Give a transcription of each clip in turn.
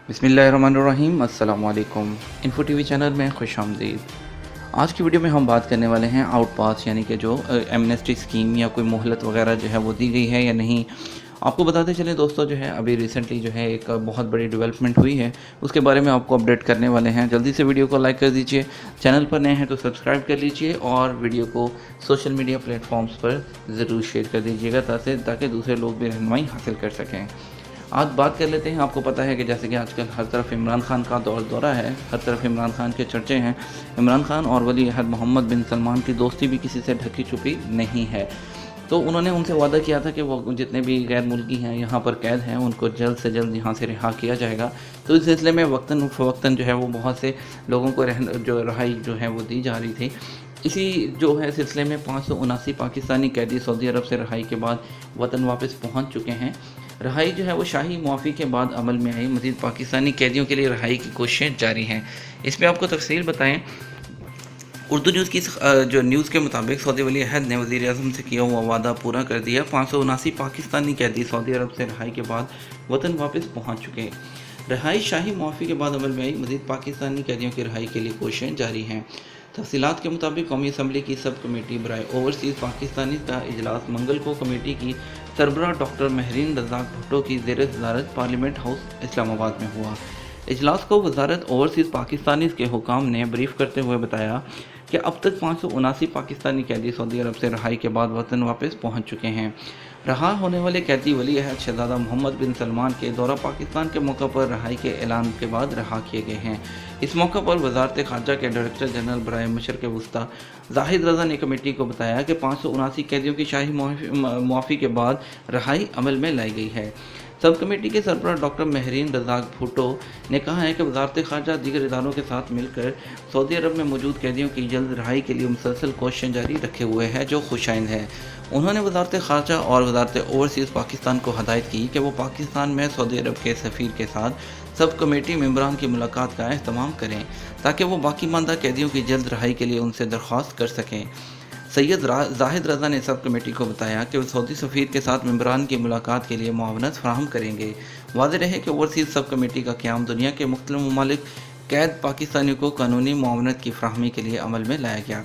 بسم اللہ الرحمن الرحیم، السلام علیکم۔ انفو ٹی وی چینل میں خوش آمدید۔ آج کی ویڈیو میں ہم بات کرنے والے ہیں آؤٹ پاس، یعنی کہ جو ایمنسٹی اسکیم یا کوئی مہلت وغیرہ جو ہے وہ دی گئی ہے یا نہیں۔ آپ کو بتاتے چلیں دوستو، جو ہے ابھی ریسنٹلی جو ہے ایک بہت بڑی ڈیولپمنٹ ہوئی ہے، اس کے بارے میں آپ کو اپڈیٹ کرنے والے ہیں۔ جلدی سے ویڈیو کو لائک کر دیجئے، چینل پر نئے ہیں تو سبسکرائب کر لیجئے اور ویڈیو کو سوشل میڈیا پلیٹ فارمز پر ضرور شیئر کر دیجئے گا تاکہ دوسرے لوگ بھی رہنمائی حاصل کر سکیں۔ آج بات کر لیتے ہیں۔ آپ کو پتہ ہے کہ جیسے کہ آج کل ہر طرف عمران خان کا دورہ ہے، ہر طرف عمران خان کے چرچے ہیں۔ عمران خان اور ولی عہد محمد بن سلمان کی دوستی بھی کسی سے ڈھکی چھپی نہیں ہے، تو انہوں نے ان سے وعدہ کیا تھا کہ وہ جتنے بھی غیر ملکی ہیں یہاں پر قید ہیں ان کو جلد سے جلد یہاں سے رہا کیا جائے گا۔ تو اس سلسلے میں وقتاً فوقتاً جو ہے وہ بہت سے لوگوں کو رہائی جو ہے وہ دی جا رہی تھی۔ اسی جو ہے سلسلے میں 579 پاکستانی قیدی سعودی عرب سے رہائی کے بعد وطن واپس پہنچ چکے ہیں۔ رہائی جو ہے وہ شاہی معافی کے بعد عمل میں آئی۔ مزید پاکستانی قیدیوں کے لیے رہائی کی کوششیں جاری ہیں۔ اس میں آپ کو تفصیل بتائیں، اردو نیوز کی جو نیوز کے مطابق سعودی ولی عہد نے وزیر اعظم سے کیا ہوا وعدہ پورا کر دیا۔ 579 پاکستانی قیدی سعودی عرب سے رہائی کے بعد وطن واپس پہنچ چکے۔ رہائی شاہی معافی کے بعد عمل میں آئی۔ مزید پاکستانی قیدیوں کی رہائی کے لیے کوششیں جاری ہیں۔ تفصیلات کے مطابق قومی اسمبلی کی سب کمیٹی برائے اوورسیز پاکستانی کا اجلاس منگل کو کمیٹی کی سربراہ ڈاکٹر مہرین رزاق بھٹو کی زیر صدارت پارلیمنٹ ہاؤس اسلام آباد میں ہوا۔ اجلاس کو وزارت اوورسیز پاکستانیز کے حکام نے بریف کرتے ہوئے بتایا کہ اب تک 579 پاکستانی قیدی سعودی عرب سے رہائی کے بعد وطن واپس پہنچ چکے ہیں۔ رہا ہونے والے قیدی ولی عہد شہزادہ محمد بن سلمان کے دورہ پاکستان کے موقع پر رہائی کے اعلان کے بعد رہا کیے گئے ہیں۔ اس موقع پر وزارت خارجہ کے ڈائریکٹر جنرل برائے مشرق وسطی زاہد رضا نے کمیٹی کو بتایا کہ 579 قیدیوں کی شاہی معافی کے بعد رہائی عمل میں لائی گئی ہے۔ سب کمیٹی کے سربراہ ڈاکٹر مہرین رزاق بھٹو نے کہا ہے کہ وزارت خارجہ دیگر اداروں کے ساتھ مل کر سعودی عرب میں موجود قیدیوں کی جلد رہائی کے لیے مسلسل کوششیں جاری رکھے ہوئے ہے، جو خوش آئند ہے۔ انہوں نے وزارت خارجہ اور وزارت اوورسیز پاکستان کو ہدایت کی کہ وہ پاکستان میں سعودی عرب کے سفیر کے ساتھ سب کمیٹی ممبران کی ملاقات کا اہتمام کریں تاکہ وہ باقی ماندہ قیدیوں کی جلد رہائی کے لیے ان سے درخواست کر سکیں۔ سید زاہد رضا نے سب کمیٹی کو بتایا کہ وہ سعودی سفیر کے ساتھ ممبران کی ملاقات کے لیے معاونت فراہم کریں گے۔ واضح رہے کہ اوورسیز سب کمیٹی کا قیام دنیا کے مختلف ممالک قید پاکستانیوں کو قانونی معاونت کی فراہمی کے لیے عمل میں لایا گیا۔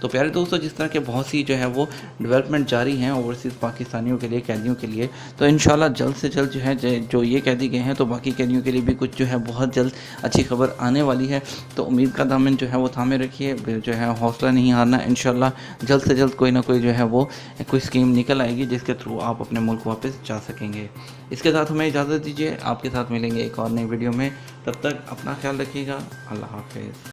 تو پیارے دوستو، جس طرح کے بہت سی جو ہے وہ ڈیولپمنٹ جاری ہیں اوورسیز پاکستانیوں کے لیے، قیدیوں کے لیے، تو انشاءاللہ جلد سے جلد جو ہے جو یہ قیدی گئے ہیں تو باقی قیدیوں کے لیے بھی کچھ جو ہے بہت جلد اچھی خبر آنے والی ہے۔ تو امید کا دامن جو ہے وہ تھامے رکھیے، جو ہے حوصلہ نہیں ہارنا۔ انشاءاللہ جلد سے جلد کوئی نہ کوئی جو ہے وہ کوئی اسکیم نکل آئے گی جس کے تھرو آپ اپنے ملک واپس جا سکیں گے۔ اس کے ساتھ ہمیں اجازت دیجیے، آپ کے ساتھ ملیں گے ایک اور نئی ویڈیو میں۔ تب تک اپنا خیال رکھیے گا۔ اللہ حافظ۔